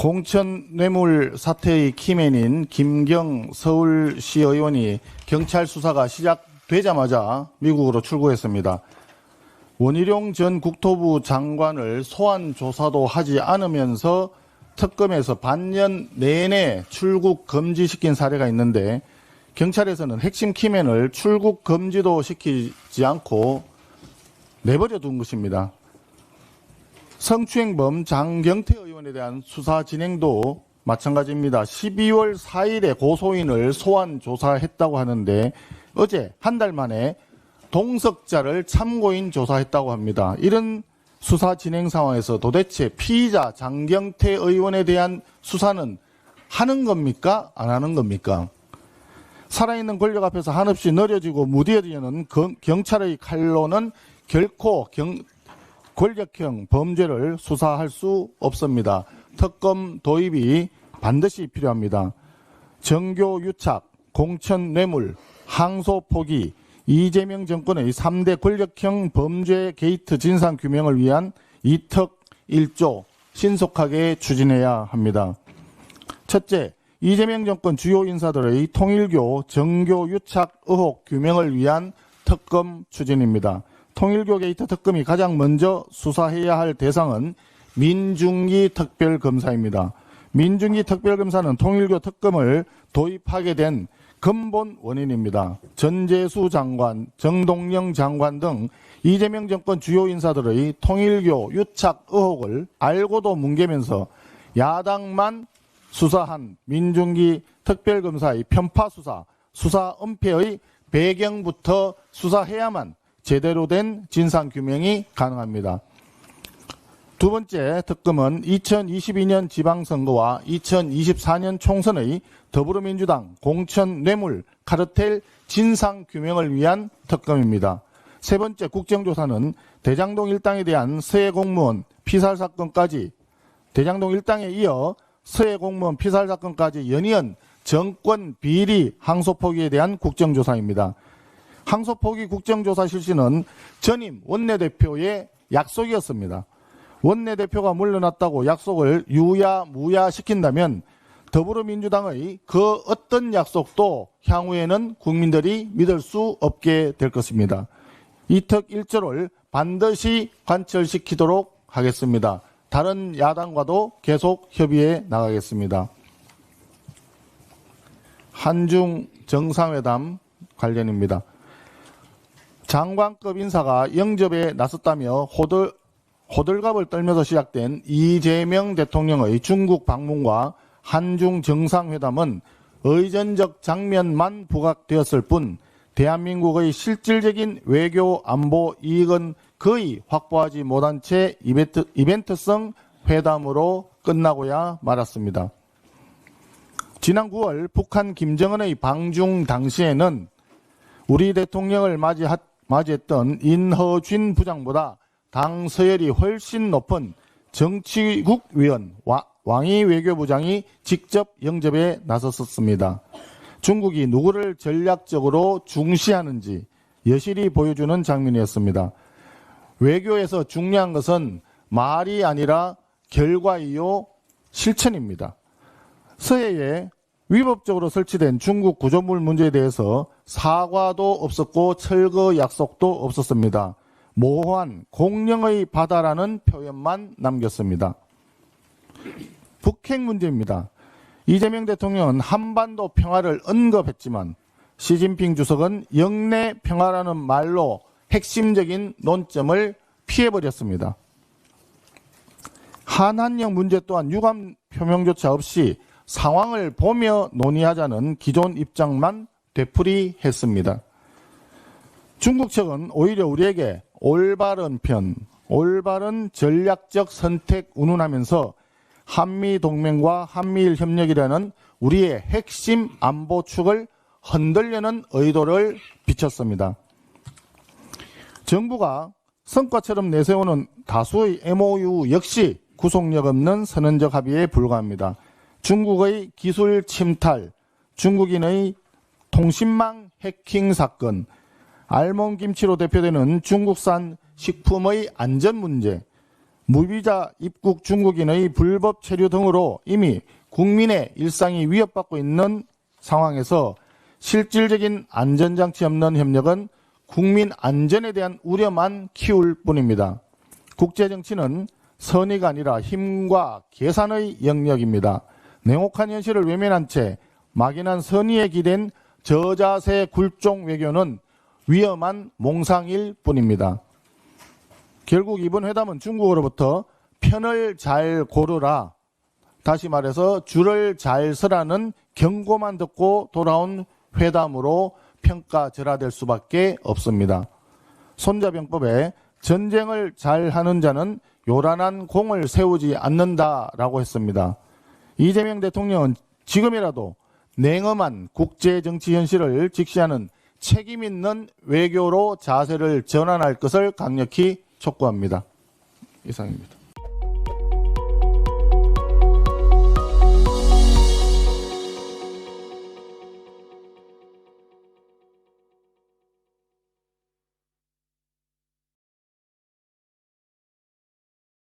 공천 뇌물 사태의 키맨인 김경 서울시 의원이 경찰 수사가 시작되자마자 미국으로 출국했습니다. 원희룡 전 국토부 장관을 소환 조사도 하지 않으면서 특검에서 반년 내내 출국 금지시킨 사례가 있는데, 경찰에서는 핵심 키맨을 출국 금지도 시키지 않고 내버려 둔 것입니다. 성추행범 장경태 의원에 대한 수사 진행도 마찬가지입니다. 12월 4일에 고소인을 소환 조사했다고 하는데, 어제 한 달 만에 동석자를 참고인 조사했다고 합니다. 이런 수사 진행 상황에서 도대체 피의자 장경태 의원에 대한 수사는 하는 겁니까? 안 하는 겁니까? 살아있는 권력 앞에서 한없이 느려지고 무뎌지는 경찰의 칼로는 결코 권력형 범죄를 수사할 수 없습니다. 특검 도입이 반드시 필요합니다. 정교 유착, 공천 뇌물, 항소 포기, 이재명 정권의 3대 권력형 범죄 게이트 진상 규명을 위한 2특 1조 신속하게 추진해야 합니다. 첫째, 이재명 정권 주요 인사들의 통일교 정교 유착 의혹 규명을 위한 특검 추진입니다. 통일교 게이트 특검이 가장 먼저 수사해야 할 대상은 민중기 특별검사입니다. 민중기 특별검사는 통일교 특검을 도입하게 된 근본 원인입니다. 전재수 장관, 정동영 장관 등 이재명 정권 주요 인사들의 통일교 유착 의혹을 알고도 뭉개면서 야당만 수사한 민중기 특별검사의 편파 수사 은폐의 배경부터 수사해야만 제대로 된 진상규명이 가능합니다. 두 번째 특검은 2022년 지방선거와 2024년 총선의 더불어민주당 공천 뇌물 카르텔 진상규명을 위한 특검입니다. 세 번째 국정조사는 대장동 일당에 대한 서해 공무원 피살 사건까지, 대장동 일당에 이어 서해 공무원 피살 사건까지 연이은 정권 비리 항소 포기에 대한 국정조사입니다. 항소 포기 국정조사 실시는 전임 원내대표의 약속이었습니다. 원내대표가 물러났다고 약속을 유야무야시킨다면 더불어민주당의 그 어떤 약속도 향후에는 국민들이 믿을 수 없게 될 것입니다. 2특 1조를 반드시 관철시키도록 하겠습니다. 다른 야당과도 계속 협의해 나가겠습니다. 한중 정상회담 관련입니다. 장관급 인사가 영접에 나섰다며 호들갑을 떨면서 시작된 이재명 대통령의 중국 방문과 한중 정상회담은 의전적 장면만 부각되었을 뿐 대한민국의 실질적인 외교 안보 이익은 거의 확보하지 못한 채 이벤트성 회담으로 끝나고야 말았습니다. 지난 9월 북한 김정은의 방중 당시에는 우리 대통령을 맞이했던 인허준 부장보다 당 서열이 훨씬 높은 정치국 위원 왕이 외교부장이 직접 영접에 나섰습니다. 중국이 누구를 전략적으로 중시하는지 여실히 보여주는 장면이었습니다. 외교에서 중요한 것은 말이 아니라 결과이요 실천입니다. 서해에 위법적으로 설치된 중국 구조물 문제에 대해서 사과도 없었고 철거 약속도 없었습니다. 모호한 공령의 바다라는 표현만 남겼습니다. 북핵 문제입니다. 이재명 대통령은 한반도 평화를 언급했지만 시진핑 주석은 영내 평화라는 말로 핵심적인 논점을 피해버렸습니다. 한한령 문제 또한 유감 표명조차 없이 상황을 보며 논의하자는 기존 입장만 되풀이했습니다. 중국 측은 오히려 우리에게 올바른 전략적 선택 운운하면서 한미동맹과 한미일 협력이라는 우리의 핵심 안보축을 흔들려는 의도를 비쳤습니다. 정부가 성과처럼 내세우는 다수의 MOU 역시 구속력 없는 선언적 합의에 불과합니다. 중국의 기술 침탈, 중국인의 통신망 해킹 사건, 알몬김치로 대표되는 중국산 식품의 안전 문제, 무비자 입국 중국인의 불법 체류 등으로 이미 국민의 일상이 위협받고 있는 상황에서 실질적인 안전장치 없는 협력은 국민 안전에 대한 우려만 키울 뿐입니다. 국제정치는 선의가 아니라 힘과 계산의 영역입니다. 냉혹한 현실을 외면한 채 막연한 선의에 기댄 저자세 굴종 외교는 위험한 몽상일 뿐입니다. 결국 이번 회담은 중국으로부터 편을 잘 고르라, 다시 말해서 줄을 잘 서라는 경고만 듣고 돌아온 회담으로 평가절하될 수밖에 없습니다. 손자병법에 전쟁을 잘하는 자는 요란한 공을 세우지 않는다라고 했습니다. 이재명 대통령은 지금이라도 냉엄한 국제정치 현실을 직시하는 책임 있는 외교로 자세를 전환할 것을 강력히 촉구합니다. 이상입니다.